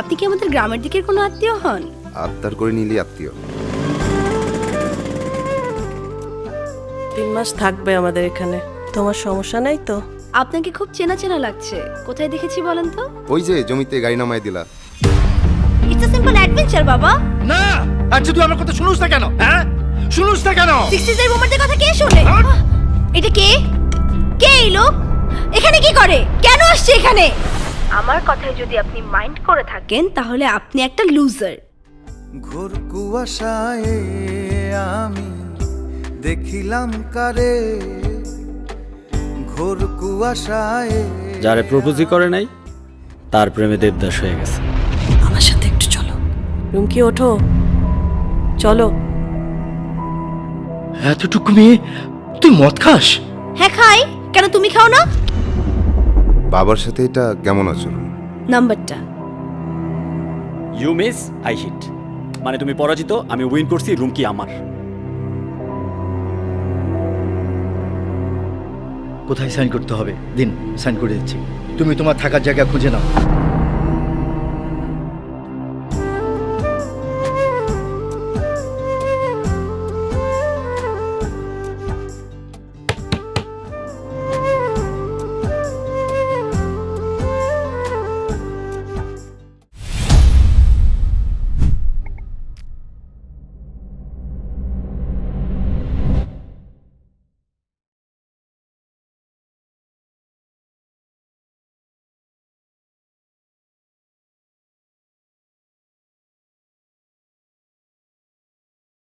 আপনি কি আমাদের গ্রামের দিকের কোনো আত্মীয় হন? আত্মার করে নিলি আত্মীয়। 3 মাস থাকবে আমাদের এখানে, তোমার সমস্যা নাই তো? আপনাকে খুব চেনা চেনা লাগছে, কোথায় দেখেছি বলেন তো? ওই যে জমিতে গাড়ি নামায় দিলা। ইটস আ সিম্পল অ্যাডভেঞ্চার বাবা। না, আচ্ছা তুই আমার কথা শুনুস না কেন? হ্যাঁ, শুনুস না কেন? 60s এর বোমারদের কথা কে শোনে? এটা কে? কে এই লোক? এখানে কি করে? কেন আসছে এখানে? আমার কথায় যদি আপনি মাইন্ড করে থাকেন তাহলে আপনি একটা লুজার। ঘোর কুয়াশায় আমি দেখিলাম কারে, ঘোর কুয়াশায়। যারে প্রপোজই করে নাই তার প্রেমে দেবদাস হয়ে গেছে। আমার সাথে একটু চলো। রুমকি ওঠো, চলো। এতটুকু মেয়ে তুই মদ খাস? হ্যাঁ খাই, কেন তুমি খাও না? বাবার সাথে এটা কেমন আচরণ? নাম্বারটা ইউ মিস আই হিট, মানে তুমি পরাজিত, আমি উইন করছি, রুম কি আমার। কোথায় সাইন করতে হবে দিন, সাইন করে দিচ্ছি। তুমি তোমার থাকার জায়গা খুঁজে নাও।